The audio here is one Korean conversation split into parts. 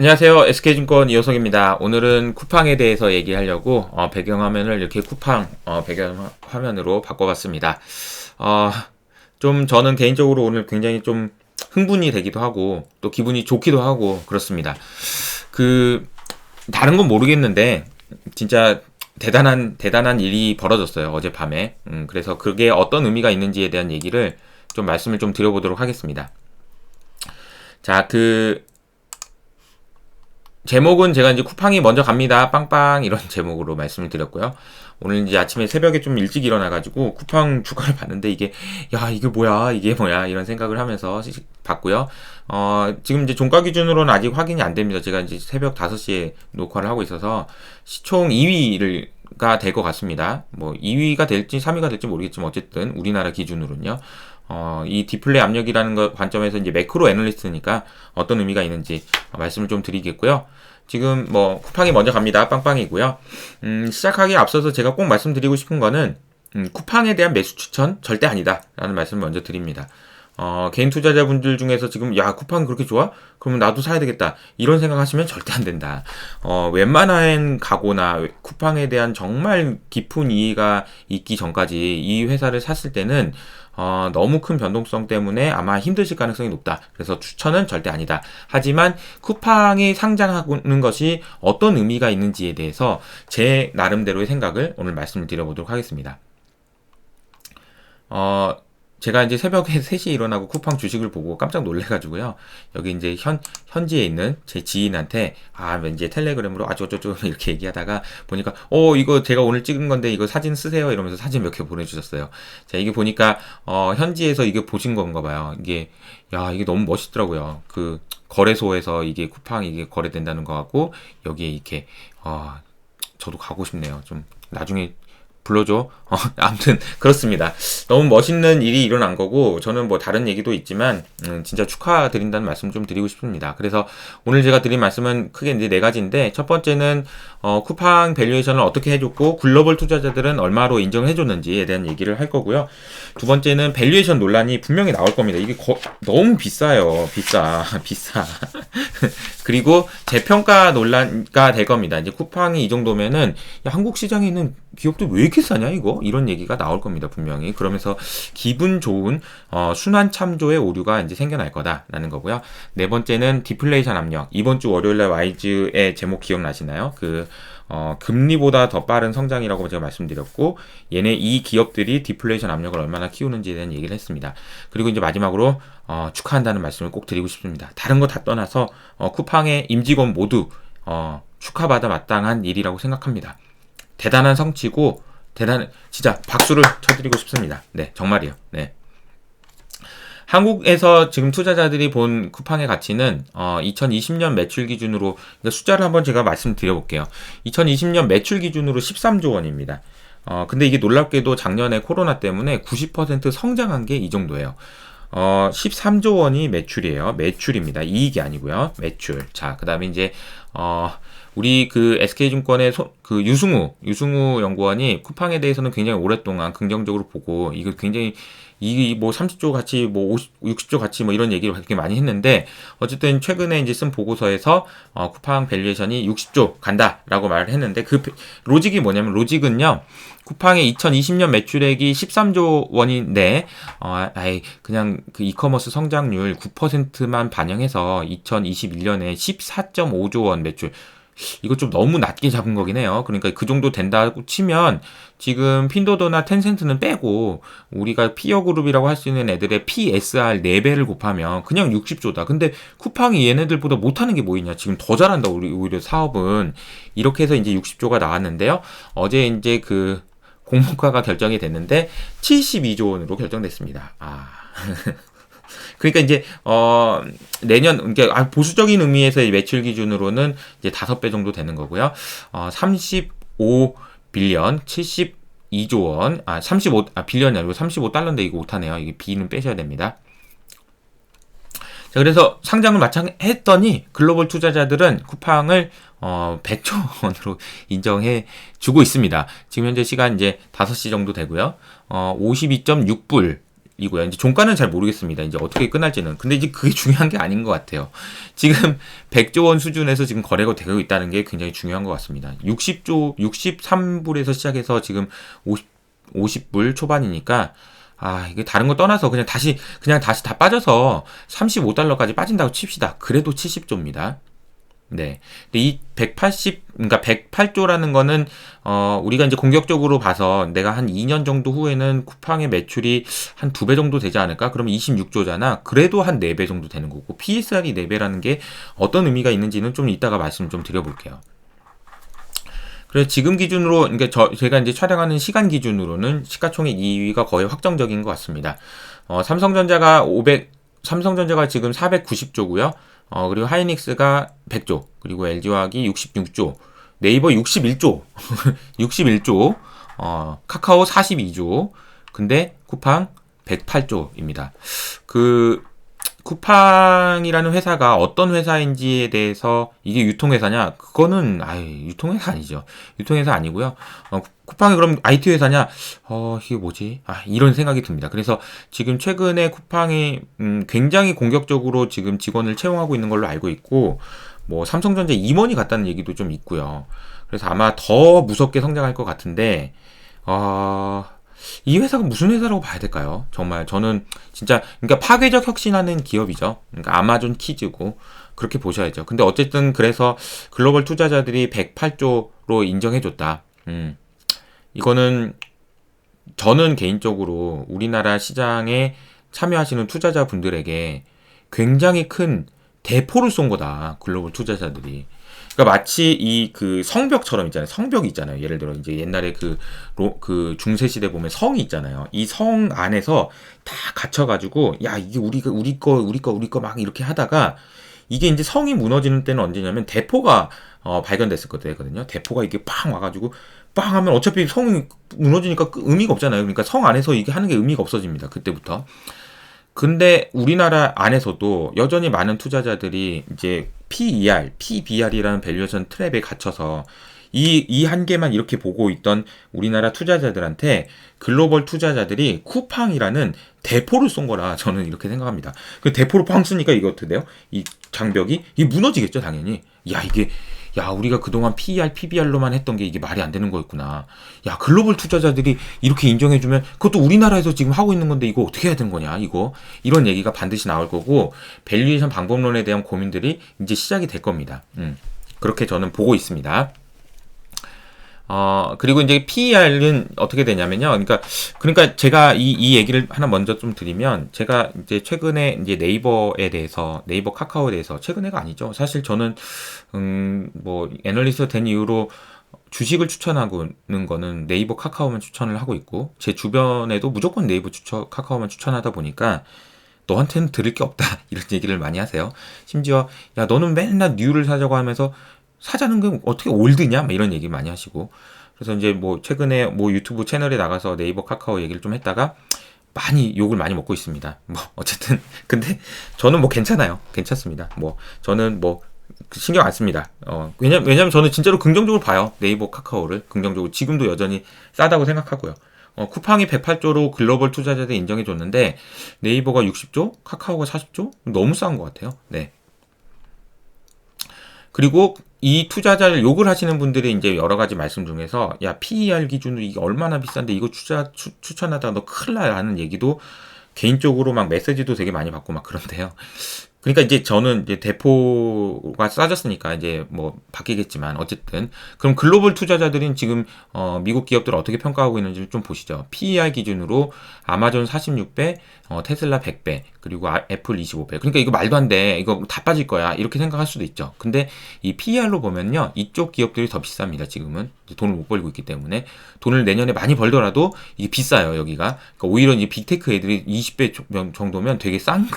안녕하세요. SK증권 이호석입니다. 오늘은 쿠팡에 대해서 얘기하려고 배경화면을 이렇게 쿠팡 배경화면으로 바꿔봤습니다. 좀 저는 개인적으로 오늘 굉장히 좀 흥분이 되기도 하고 또 기분이 좋기도 하고 그렇습니다. 다른 건 모르겠는데 진짜 대단한 일이 벌어졌어요. 어젯밤에. 그래서 그게 어떤 의미가 있는지에 대한 얘기를 좀 말씀을 좀 드려보도록 하겠습니다. 자, 제목은 제가 이제 쿠팡이 먼저 갑니다. 빵빵 이런 제목으로 말씀을 드렸고요. 오늘 이제 아침에 새벽에 좀 일찍 일어나가지고 쿠팡 주가를 봤는데 이게 이게 뭐야 이런 생각을 하면서 봤고요. 지금 이제 종가 기준으로는 아직 확인이 안 됩니다. 제가 이제 새벽 5시에 녹화를 하고 있어서 시총 2위가 될 것 같습니다. 뭐 2위가 될지 3위가 될지 모르겠지만 어쨌든 우리나라 기준으로는요. 이 디플레이 압력이라는 것 관점에서 이제 매크로 애널리스트니까 어떤 의미가 있는지 말씀을 좀 드리겠고요. 지금 뭐 쿠팡이 먼저 갑니다. 빵빵이고요. 시작하기에 앞서서 제가 꼭 말씀드리고 싶은 거는 쿠팡에 대한 매수 추천 절대 아니다 라는 말씀을 먼저 드립니다. 개인 투자자분들 중에서 지금 쿠팡 그렇게 좋아? 그러면 나도 사야 되겠다 이런 생각하시면 절대 안 된다. 웬만한 각오나 쿠팡에 대한 정말 깊은 이해가 있기 전까지 이 회사를 샀을 때는 너무 큰 변동성 때문에 아마 힘드실 가능성이 높다. 그래서 추천은 절대 아니다. 하지만 쿠팡이 상장하는 것이 어떤 의미가 있는지에 대해서 제 나름대로의 생각을 오늘 말씀을 드려보도록 하겠습니다. 제가 이제 새벽에 3시에 일어나고 쿠팡 주식을 보고 깜짝 놀래가지고요. 여기 이제 현지에 있는 제 지인한테, 왠지 텔레그램으로 어쩌고저쩌고 이렇게 얘기하다가 보니까, 이거 제가 오늘 찍은 건데 이거 사진 쓰세요. 이러면서 사진 몇 개 보내주셨어요. 자, 이게 보니까, 현지에서 이게 보신 건가 봐요. 이게 너무 멋있더라고요. 거래소에서 이게 쿠팡 이게 거래된다는 거 같고, 여기에 이렇게, 저도 가고 싶네요. 좀, 나중에, 불러줘. 아무튼 그렇습니다. 너무 멋있는 일이 일어난 거고 저는 뭐 다른 얘기도 있지만 진짜 축하드린다는 말씀 좀 드리고 싶습니다. 그래서 오늘 제가 드린 말씀은 크게 이제 4가지인데 첫 번째는 쿠팡 밸류에이션을 어떻게 해줬고 글로벌 투자자들은 얼마로 인정을 해줬는지에 대한 얘기를 할 거고요. 두 번째는 밸류에이션 논란이 분명히 나올 겁니다. 이게 너무 비싸요. 비싸. 그리고 재평가 논란가 될 겁니다. 이제 쿠팡이 이 정도면은 한국 시장에 있는 기업들 왜 이렇게 싸냐 이거? 이런 얘기가 나올 겁니다. 분명히. 그러면서 기분 좋은 순환 참조의 오류가 이제 생겨날 거다라는 거고요. 네 번째는 디플레이션 압력. 이번 주 월요일날 와이즈의 제목 기억나시나요? 금리보다 더 빠른 성장이라고 제가 말씀드렸고 이 기업들이 디플레이션 압력을 얼마나 키우는지에 대한 얘기를 했습니다. 그리고 이제 마지막으로 축하한다는 말씀을 꼭 드리고 싶습니다. 다른 거 다 떠나서 쿠팡의 임직원 모두 축하받아 마땅한 일이라고 생각합니다. 대단한 성취고 진짜 박수를 쳐드리고 싶습니다. 네, 정말이요. 네. 한국에서 지금 투자자들이 본 쿠팡의 가치는 2020년 매출 기준으로 숫자를 한번 제가 말씀드려볼게요. 2020년 매출 기준으로 13조 원입니다. 근데 이게 놀랍게도 작년에 코로나 때문에 90% 성장한 게 이 정도예요. 13조 원이 매출이에요. 매출입니다. 이익이 아니고요. 매출. 자, 그 다음에 이제 우리 SK증권의 유승우 연구원이 쿠팡에 대해서는 굉장히 오랫동안 긍정적으로 보고 이거 굉장히 뭐 30조 가치, 뭐 60조 가치 뭐 이런 얘기를 되게 많이 했는데 어쨌든 최근에 이제 쓴 보고서에서 쿠팡 밸류에이션이 60조 간다라고 말을 했는데 로직이 뭐냐면 로직은요. 쿠팡의 2020년 매출액이 13조 원인데 그냥 이커머스 성장률 9%만 반영해서 2021년에 14.5조 원 매출 이거 좀 너무 낮게 잡은 거긴 해요. 그러니까 그 정도 된다고 치면 지금 핀도도나 텐센트는 빼고 우리가 피어 그룹이라고 할 수 있는 애들의 PSR 4배를 곱하면 그냥 60조다. 근데 쿠팡이 얘네들보다 못하는 게 뭐 있냐. 지금 더 잘한다. 오히려 사업은. 이렇게 해서 이제 60조가 나왔는데요. 어제 이제 공모가가 결정이 됐는데 72조 원으로 결정됐습니다. 그러니까 이제 내년 그러니까 보수적인 의미에서의 매출 기준으로는 이제 5배 정도 되는 거고요. 35빌리언 72조 원. 빌리언이 아니고 35달러인데 이거 못하네요. 이게 B는 빼셔야 됩니다. 자, 그래서 상장을 마침 했더니 글로벌 투자자들은 쿠팡을 100조 원으로 인정해 주고 있습니다. 지금 현재 시간 이제 5시 정도 되고요. 52.6불 이고요. 이제 종가는 잘 모르겠습니다. 이제 어떻게 끝날지는. 근데 이제 그게 중요한 게 아닌 것 같아요. 지금 100조 원 수준에서 지금 거래가 되고 있다는 게 굉장히 중요한 것 같습니다. 63불에서 시작해서 지금 50불 초반이니까, 이게 다른 거 떠나서 그냥 다시 다 빠져서 35달러까지 빠진다고 칩시다. 그래도 70조입니다. 네. 근데 이 그러니까 108조라는 거는, 우리가 이제 공격적으로 봐서 내가 한 2년 정도 후에는 쿠팡의 매출이 한 2배 정도 되지 않을까? 그러면 26조잖아. 그래도 한 4배 정도 되는 거고, PSR이 4배라는 게 어떤 의미가 있는지는 좀 이따가 말씀 좀 드려볼게요. 그래서 지금 기준으로, 그러니까 제가 이제 촬영하는 시간 기준으로는 시가총액 2위가 거의 확정적인 것 같습니다. 삼성전자가 지금 490조고요. 그리고 하이닉스가 100조, 그리고 LG화학이 66조, 네이버 61조, 61조, 카카오 42조, 근데 쿠팡 108조입니다. 쿠팡이라는 회사가 어떤 회사인지에 대해서 이게 유통회사냐? 그거는 유통회사 아니죠. 유통회사 아니고요. 쿠팡이 그럼 IT 회사냐? 이게 뭐지? 이런 생각이 듭니다. 그래서 지금 최근에 쿠팡이 굉장히 공격적으로 지금 직원을 채용하고 있는 걸로 알고 있고, 뭐 삼성전자 임원이 갔다는 얘기도 좀 있고요. 그래서 아마 더 무섭게 성장할 것 같은데, 이 회사가 무슨 회사라고 봐야 될까요? 정말 저는 진짜, 그러니까 파괴적 혁신하는 기업이죠. 그러니까 아마존 키즈고 그렇게 보셔야죠. 근데 어쨌든 그래서 글로벌 투자자들이 108조로 인정해줬다. 이거는 저는 개인적으로 우리나라 시장에 참여하시는 투자자분들에게 굉장히 큰 대포를 쏜 거다. 글로벌 투자자들이. 그러니까 마치 성벽처럼 있잖아요. 성벽이 있잖아요. 예를 들어 이제 옛날에 그 중세 시대 보면 성이 있잖아요. 이 성 안에서 다 갇혀가지고 이게 우리 거 막 이렇게 하다가 이게 이제 성이 무너지는 때는 언제냐면 대포가 발견됐을 거거든요. 대포가 이게 빵 와가지고 빵 하면 어차피 성이 무너지니까 의미가 없잖아요. 그러니까 성 안에서 이게 하는 게 의미가 없어집니다. 그때부터. 근데 우리나라 안에서도 여전히 많은 투자자들이 이제 PBR이라는 밸류에이션 트랩에 갇혀서 이 한계만 이렇게 보고 있던 우리나라 투자자들한테 글로벌 투자자들이 쿠팡이라는 대포를 쏜 거라 저는 이렇게 생각합니다. 그 대포를 팡 쏘니까 이게 어떻게 돼요? 이 장벽이 무너지겠죠, 당연히. 우리가 그동안 PBR로만 했던 게 이게 말이 안 되는 거였구나. 글로벌 투자자들이 이렇게 인정해주면 그것도 우리나라에서 지금 하고 있는 건데 이거 어떻게 해야 되는 거냐, 이런 얘기가 반드시 나올 거고, 밸류에이션 방법론에 대한 고민들이 이제 시작이 될 겁니다. 그렇게 저는 보고 있습니다. 그리고 이제 PER은 어떻게 되냐면요. 그러니까 제가 이 얘기를 하나 먼저 좀 드리면, 제가 이제 최근에 이제 네이버 카카오에 대해서, 최근에가 아니죠. 사실 저는, 뭐, 애널리스트 된 이후로 주식을 추천하고는 거는 네이버 카카오만 추천을 하고 있고, 제 주변에도 무조건 카카오만 추천하다 보니까, 너한테는 들을 게 없다. 이런 얘기를 많이 하세요. 심지어, 너는 맨날 뉴를 사자고 하면서, 사자는 게 어떻게 올드냐? 막 이런 얘기 많이 하시고. 그래서 이제 뭐 최근에 뭐 유튜브 채널에 나가서 네이버 카카오 얘기를 좀 했다가 욕을 많이 먹고 있습니다. 뭐 어쨌든 근데 저는 뭐 괜찮습니다. 뭐 저는 뭐 신경 안 씁니다. 왜냐면 저는 진짜로 긍정적으로 봐요. 네이버 카카오를 긍정적으로. 지금도 여전히 싸다고 생각하고요. 쿠팡이 108조로 글로벌 투자자들이 인정해 줬는데 네이버가 60조, 카카오가 40조? 너무 싼 것 같아요. 네. 그리고 이 투자자를 욕을 하시는 분들이 이제 여러 가지 말씀 중에서, PER 기준으로 이게 얼마나 비싼데 이거 추천하다가 너 큰일 나 라는 얘기도 개인적으로 막 메시지도 되게 많이 받고 막 그런데요. 그러니까 이제 저는 이제 대포가 싸졌으니까 이제 뭐 바뀌겠지만, 어쨌든 그럼 글로벌 투자자들은 지금 미국 기업들 어떻게 평가하고 있는지를 좀 보시죠. PER 기준으로 아마존 46배, 테슬라 100배, 그리고 애플 25배. 그러니까 이거 말도 안 돼. 이거 다 빠질 거야. 이렇게 생각할 수도 있죠. 근데 이 PER로 보면요, 이쪽 기업들이 더 비쌉니다. 지금은 돈을 못 벌고 있기 때문에. 돈을 내년에 많이 벌더라도 이게 비싸요, 여기가. 그러니까 오히려 이 빅테크 애들이 20배 정도면 되게 싼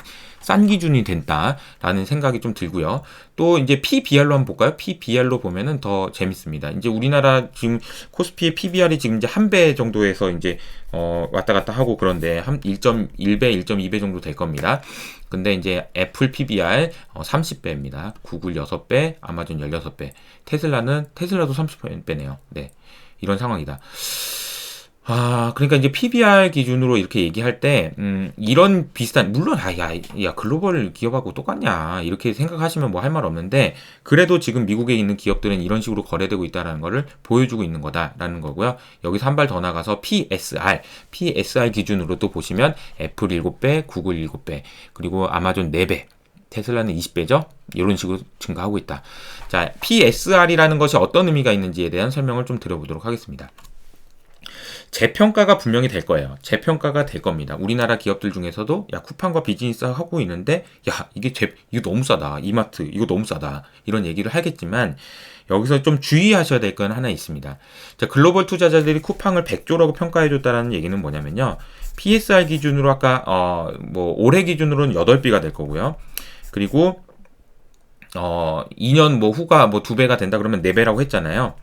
기준이 된다라는 생각이 좀 들고요. 또 이제 PBR로 한번 볼까요? PBR로 보면은 더 재밌습니다. 이제 우리나라 지금 코스피의 PBR이 지금 이제 1배 정도에서 이제 왔다 갔다 하고, 그런데 한 1.1배, 1.2배 정도 될 겁니다. 근데 이제 애플 PBR 30배입니다. 구글 6배, 아마존 16배. 테슬라도 30배네요. 네. 이런 상황이다. 그러니까 이제 PBR 기준으로 이렇게 얘기할 때, 이런 비슷한, 물론, 야, 글로벌 기업하고 똑같냐, 이렇게 생각하시면 뭐 할 말 없는데, 그래도 지금 미국에 있는 기업들은 이런 식으로 거래되고 있다는 거를 보여주고 있는 거다라는 거고요. 여기서 한 발 더 나가서 PSR 기준으로 또 보시면, 애플 7배, 구글 7배, 그리고 아마존 4배, 테슬라는 20배죠? 이런 식으로 증가하고 있다. 자, PSR이라는 것이 어떤 의미가 있는지에 대한 설명을 좀 드려보도록 하겠습니다. 재평가가 분명히 될 거예요. 재평가가 될 겁니다. 우리나라 기업들 중에서도 야 쿠팡과 비즈니스 하고 있는데 야 이거 너무 싸다. 이마트 이거 너무 싸다. 이런 얘기를 하겠지만 여기서 좀 주의하셔야 될 건 하나 있습니다. 자, 글로벌 투자자들이 쿠팡을 100조라고 평가해줬다는 얘기는 뭐냐면요. PSR 기준으로 아까 올해 기준으로는 8배가 될 거고요. 그리고 2년 후가 2배가 된다 그러면 4배라고 했잖아요.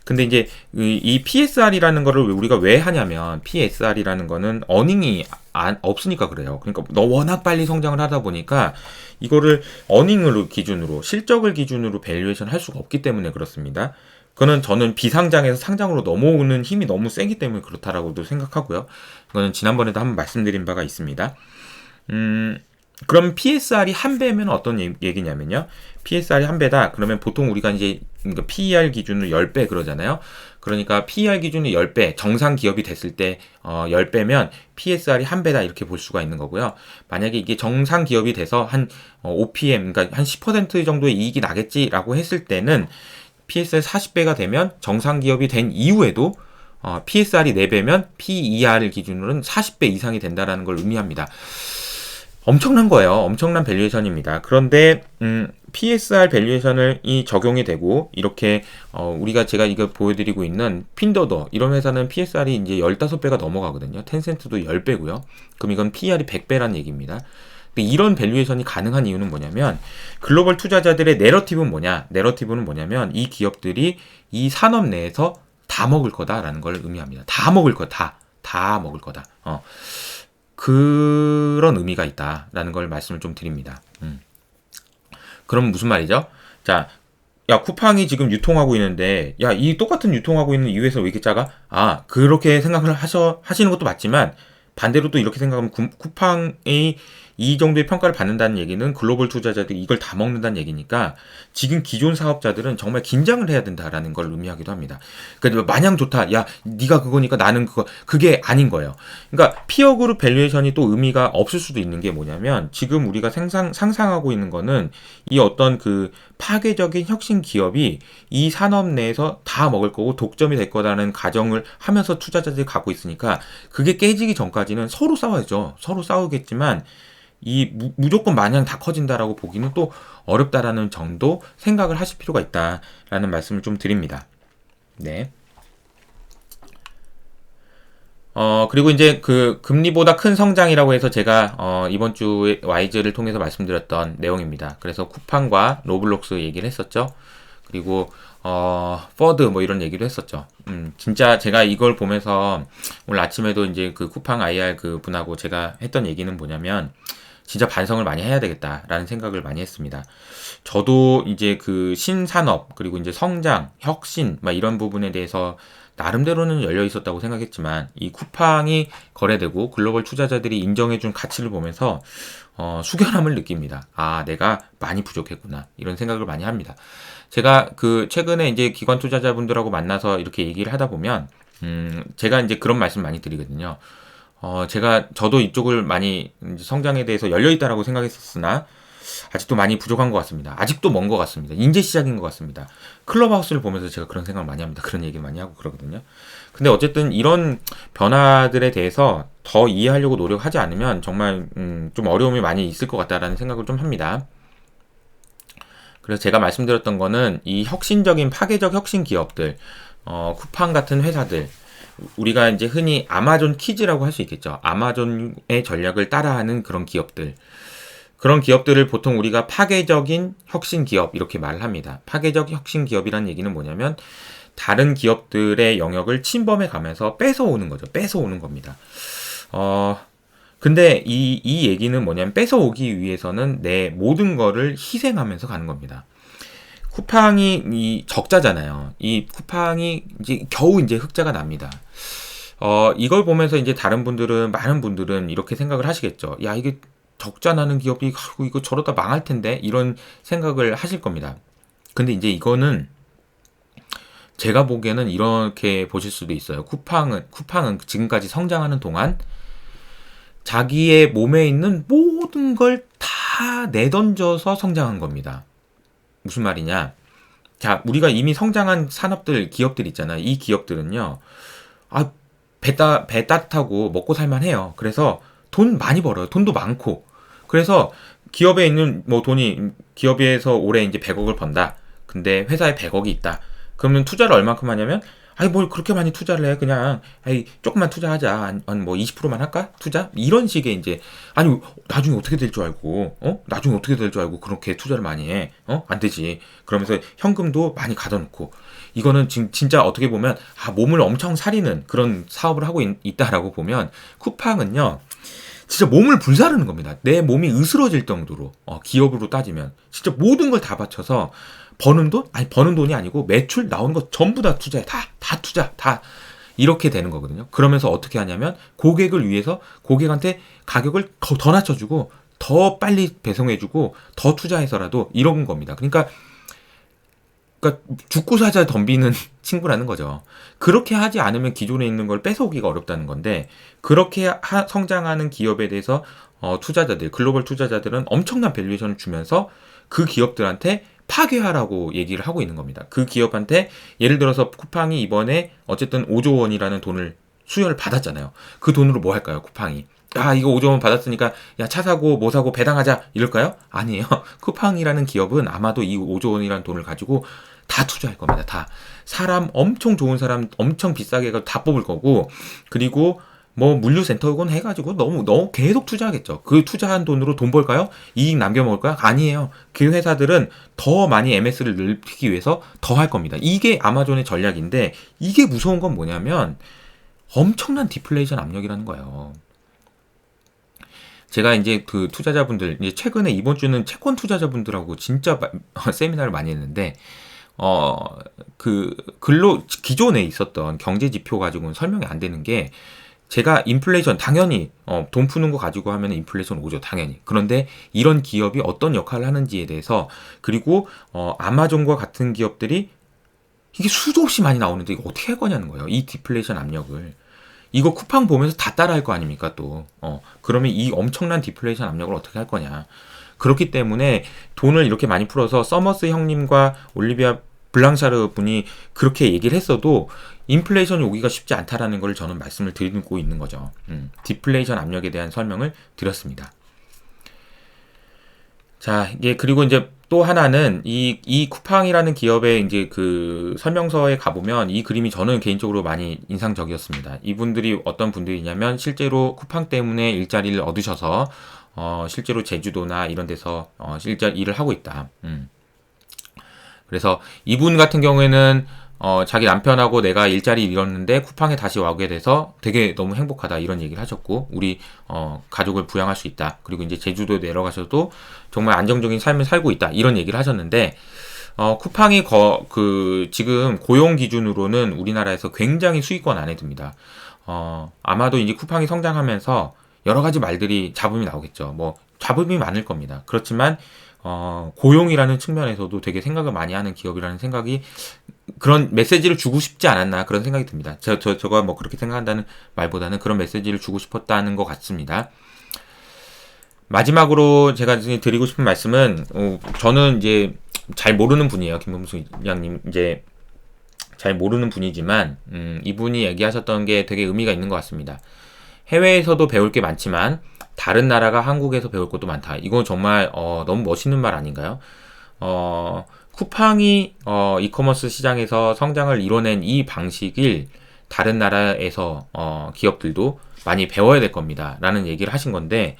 근데 이제 이 PSR이라는 거를 우리가 왜 하냐면 PSR이라는 거는 어닝이 없으니까 그래요. 그러니까 워낙 빨리 성장을 하다 보니까 이거를 어닝을 기준으로 실적을 기준으로 밸류에이션 할 수가 없기 때문에 그렇습니다. 그거는 저는 비상장에서 상장으로 넘어오는 힘이 너무 세기 때문에 그렇다라고도 생각하고요. 그거는 지난번에도 한번 말씀드린 바가 있습니다. 그럼 PSR이 1배면 어떤 얘기냐면요. PSR이 1배다. 그러면 보통 우리가 이제 PER 기준으로 10배 그러잖아요. 그러니까 PER 기준이 10배, 정상 기업이 됐을 때 10배면 PSR이 1배다 이렇게 볼 수가 있는 거고요. 만약에 이게 정상 기업이 돼서 한 OPM, 그러니까 한 10% 정도의 이익이 나겠지라고 했을 때는 PSR 40배가 되면 정상 기업이 된 이후에도 PSR이 4배면 PER 기준으로는 40배 이상이 된다라는 걸 의미합니다. 엄청난 거예요. 엄청난 밸류에이션입니다. 그런데 PSR 밸류에이션을 적용이 되고 이렇게 제가 이거 보여드리고 있는 핀더더 이런 회사는 PSR이 이제 15배가 넘어가거든요. 텐센트도 10배고요. 그럼 이건 PER이 100배라는 얘기입니다. 근데 이런 밸류에이션이 가능한 이유는 뭐냐면 글로벌 투자자들의 내러티브는 뭐냐? 내러티브는 뭐냐면 이 기업들이 이 산업 내에서 다 먹을 거다라는 걸 의미합니다. 다 먹을 거다. 다 먹을 거다. 그런 의미가 있다라는 걸 말씀을 좀 드립니다. 그럼 무슨 말이죠? 자, 야 쿠팡이 지금 유통하고 있는데 야 이 똑같은 유통하고 있는 이 회사 왜 이렇게 작아? 그렇게 생각을 하시는 것도 맞지만 반대로 또 이렇게 생각하면 쿠팡이 이 정도의 평가를 받는다는 얘기는 글로벌 투자자들이 이걸 다 먹는다는 얘기니까 지금 기존 사업자들은 정말 긴장을 해야 된다라는 걸 의미하기도 합니다. 그러니까 마냥 좋다. 야, 네가 그거니까 나는 그게 아닌 거예요. 그러니까 피어 그룹 밸류에이션이 또 의미가 없을 수도 있는 게 뭐냐면 지금 우리가 상상하고 있는 거는 이 어떤 그 파괴적인 혁신 기업이 이 산업 내에서 다 먹을 거고 독점이 될 거라는 가정을 하면서 투자자들이 갖고 있으니까 그게 깨지기 전까지는 서로 싸워야죠. 서로 싸우겠지만 무조건 마냥 다 커진다라고 보기는 또 어렵다라는 정도 생각을 하실 필요가 있다라는 말씀을 좀 드립니다. 네. 그리고 이제 그 금리보다 큰 성장이라고 해서 제가 이번 주에 와이즈를 통해서 말씀드렸던 내용입니다. 그래서 쿠팡과 로블록스 얘기를 했었죠. 그리고 퍼드 이런 얘기도 했었죠. 진짜 제가 이걸 보면서 오늘 아침에도 이제 그 쿠팡 IR 그 분하고 제가 했던 얘기는 뭐냐면 진짜 반성을 많이 해야 되겠다라는 생각을 많이 했습니다. 저도 이제 그 신산업 그리고 이제 성장, 혁신 이런 부분에 대해서 나름대로는 열려 있었다고 생각했지만 이 쿠팡이 거래되고 글로벌 투자자들이 인정해준 가치를 보면서 숙연함을 느낍니다. 내가 많이 부족했구나 이런 생각을 많이 합니다. 제가 그 최근에 이제 기관 투자자분들하고 만나서 이렇게 얘기를 하다 보면 제가 이제 그런 말씀 많이 드리거든요. 저도 이쪽을 많이 성장에 대해서 열려있다라고 생각했었으나, 아직도 많이 부족한 것 같습니다. 아직도 먼 것 같습니다. 이제 시작인 것 같습니다. 클럽하우스를 보면서 제가 그런 생각을 많이 합니다. 그런 얘기를 많이 하고 그러거든요. 근데 어쨌든 이런 변화들에 대해서 더 이해하려고 노력하지 않으면 정말, 좀 어려움이 많이 있을 것 같다라는 생각을 좀 합니다. 그래서 제가 말씀드렸던 거는 이 혁신적인 파괴적 혁신 기업들, 쿠팡 같은 회사들, 우리가 이제 흔히 아마존 키즈라고 할 수 있겠죠. 아마존의 전략을 따라하는 그런 기업들. 그런 기업들을 보통 우리가 파괴적인 혁신 기업 이렇게 말을 합니다. 파괴적 혁신 기업이란 얘기는 뭐냐면 다른 기업들의 영역을 침범해 가면서 뺏어오는 거죠. 뺏어오는 겁니다. 근데 이 얘기는 뭐냐면 뺏어오기 위해서는 내 모든 거를 희생하면서 가는 겁니다. 쿠팡이 적자잖아요. 이 쿠팡이 이제 겨우 이제 흑자가 납니다. 이걸 보면서 이제 많은 분들은 이렇게 생각을 하시겠죠. 야, 이게 적자 나는 기업이, 아이고, 이거 저러다 망할 텐데, 이런 생각을 하실 겁니다. 근데 이제 이거는 제가 보기에는 이렇게 보실 수도 있어요. 쿠팡은 지금까지 성장하는 동안 자기의 몸에 있는 모든 걸 다 내던져서 성장한 겁니다. 무슨 말이냐? 자, 우리가 이미 성장한 기업들 있잖아요. 이 기업들은요, 배 따뜻하고 먹고 살만해요. 그래서 돈 많이 벌어요. 돈도 많고. 그래서 기업에 있는 기업에서 올해 이제 100억을 번다. 근데 회사에 100억이 있다. 그러면 투자를 얼마큼 하냐면, 뭘 그렇게 많이 투자를 해. 그냥, 조금만 투자하자. 한 뭐 20%만 할까? 투자? 이런 식의 이제, 나중에 어떻게 될 줄 알고, 나중에 어떻게 될 줄 알고 그렇게 투자를 많이 해. 안 되지. 그러면서 현금도 많이 가둬놓고. 이거는 진짜 어떻게 보면, 몸을 엄청 사리는 그런 사업을 하고 있다라고 보면, 쿠팡은요, 진짜 몸을 불사르는 겁니다. 내 몸이 으스러질 정도로, 기업으로 따지면. 진짜 모든 걸 다 바쳐서, 버는 돈이 아니고 매출 나오는 거 전부 다 투자해. 다 투자. 다. 이렇게 되는 거거든요. 그러면서 어떻게 하냐면 고객을 위해서 고객한테 가격을 더 낮춰주고 더 빨리 배송해주고 더 투자해서라도 이런 겁니다. 그러니까 죽고 사자 덤비는 친구라는 거죠. 그렇게 하지 않으면 기존에 있는 걸 뺏어오기가 어렵다는 건데 그렇게 성장하는 기업에 대해서 글로벌 투자자들은 엄청난 밸류에이션을 주면서 그 기업들한테 파괴하라고 얘기를 하고 있는 겁니다. 그 기업한테 예를 들어서 쿠팡이 이번에 어쨌든 5조 원이라는 돈을 수여를 받았잖아요. 그 돈으로 뭐 할까요? 쿠팡이. 이거 5조 원 받았으니까 야, 차 사고 뭐 사고 배당하자 이럴까요? 아니에요. 쿠팡이라는 기업은 아마도 이 5조 원이라는 돈을 가지고 다 투자할 겁니다. 다. 엄청 좋은 사람 엄청 비싸게 다 뽑을 거고 그리고 물류센터건 해가지고 너무 계속 투자하겠죠. 그 투자한 돈으로 돈 벌까요? 이익 남겨먹을까요? 아니에요. 그 회사들은 더 많이 MS를 넓히기 위해서 더 할 겁니다. 이게 아마존의 전략인데, 이게 무서운 건 뭐냐면, 엄청난 디플레이션 압력이라는 거예요. 제가 이제 그 투자자분들, 이제 최근에 이번 주는 채권 투자자분들하고 진짜 세미나를 많이 했는데, 기존에 있었던 경제 지표 가지고는 설명이 안 되는 게, 제가 인플레이션 당연히 돈 푸는 거 가지고 하면 인플레이션 오죠. 당연히. 그런데 이런 기업이 어떤 역할을 하는지에 대해서 그리고 아마존과 같은 기업들이 이게 수도 없이 많이 나오는데 이거 어떻게 할 거냐는 거예요. 이 디플레이션 압력을. 이거 쿠팡 보면서 다 따라할 거 아닙니까 또. 그러면 이 엄청난 디플레이션 압력을 어떻게 할 거냐. 그렇기 때문에 돈을 이렇게 많이 풀어서 서머스 형님과 올리비아 블랑샤르 분이 그렇게 얘기를 했어도 인플레이션이 오기가 쉽지 않다라는 걸 저는 말씀을 드리고 있는 거죠. 디플레이션 압력에 대한 설명을 드렸습니다. 자, 그리고 이제 또 하나는 이 쿠팡이라는 기업의 이제 그 설명서에 가보면 이 그림이 저는 개인적으로 많이 인상적이었습니다. 이분들이 어떤 분들이냐면 실제로 쿠팡 때문에 일자리를 얻으셔서 실제로 제주도나 이런 데서 일을 하고 있다. 그래서 이분 같은 경우에는 자기 남편하고 내가 일자리 잃었는데 쿠팡에 다시 와게 돼서 되게 너무 행복하다 이런 얘기를 하셨고 우리 가족을 부양할 수 있다. 그리고 이제 제주도에 내려가셔도 정말 안정적인 삶을 살고 있다. 이런 얘기를 하셨는데 쿠팡이 지금 고용 기준으로는 우리나라에서 굉장히 수익권 안에 듭니다. 아마도 이제 쿠팡이 성장하면서 여러 가지 말들이 잡음이 나오겠죠. 잡음이 많을 겁니다. 그렇지만 고용이라는 측면에서도 되게 생각을 많이 하는 기업이라는 생각이 그런 메시지를 주고 싶지 않았나 그런 생각이 듭니다. 저가 그렇게 생각한다는 말보다는 그런 메시지를 주고 싶었다는 것 같습니다. 마지막으로 제가 드리고 싶은 말씀은 저는 이제 잘 모르는 분이에요. 김범수 위원님 이제 잘 모르는 분이지만 이분이 얘기하셨던 게 되게 의미가 있는 것 같습니다. 해외에서도 배울 게 많지만 다른 나라가 한국에서 배울 것도 많다. 이건 정말 너무 멋있는 말 아닌가요? 쿠팡이 이커머스 시장에서 성장을 이뤄낸 이 방식을 다른 나라에서 기업들도 많이 배워야 될 겁니다. 라는 얘기를 하신 건데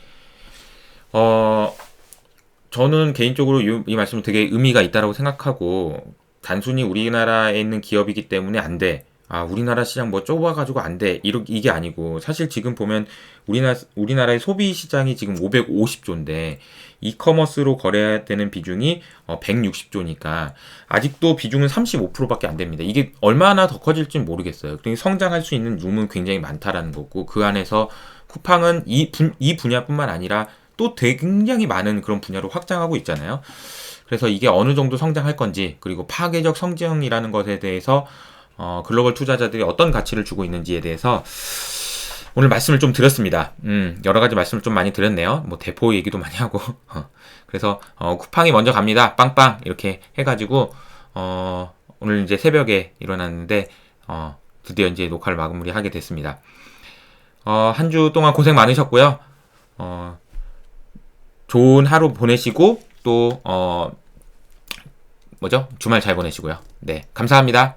저는 개인적으로 이 말씀은 되게 의미가 있다고 생각하고 단순히 우리나라에 있는 기업이기 때문에 안 돼. 우리나라 시장 뭐 좁아가지고 안 돼. 이게 아니고, 사실 지금 보면 우리나라의 소비 시장이 지금 550조인데, 이커머스로 거래되는 비중이 160조니까, 아직도 비중은 35%밖에 안 됩니다. 이게 얼마나 더 커질지 모르겠어요. 그러니까 성장할 수 있는 룸은 굉장히 많다라는 거고, 그 안에서 쿠팡은 이 분야뿐만 아니라 또 굉장히 많은 그런 분야로 확장하고 있잖아요. 그래서 이게 어느 정도 성장할 건지, 그리고 파괴적 성장이라는 것에 대해서 글로벌 투자자들이 어떤 가치를 주고 있는지에 대해서 오늘 말씀을 좀 드렸습니다. 여러 가지 말씀을 좀 많이 드렸네요. 뭐 대포 얘기도 많이 하고. 그래서 쿠팡이 먼저 갑니다. 빵빵 이렇게 해가지고 오늘 이제 새벽에 일어났는데 드디어 이제 녹화를 마무리하게 됐습니다. 한 주 동안 고생 많으셨고요. 좋은 하루 보내시고 또 주말 잘 보내시고요. 네, 감사합니다.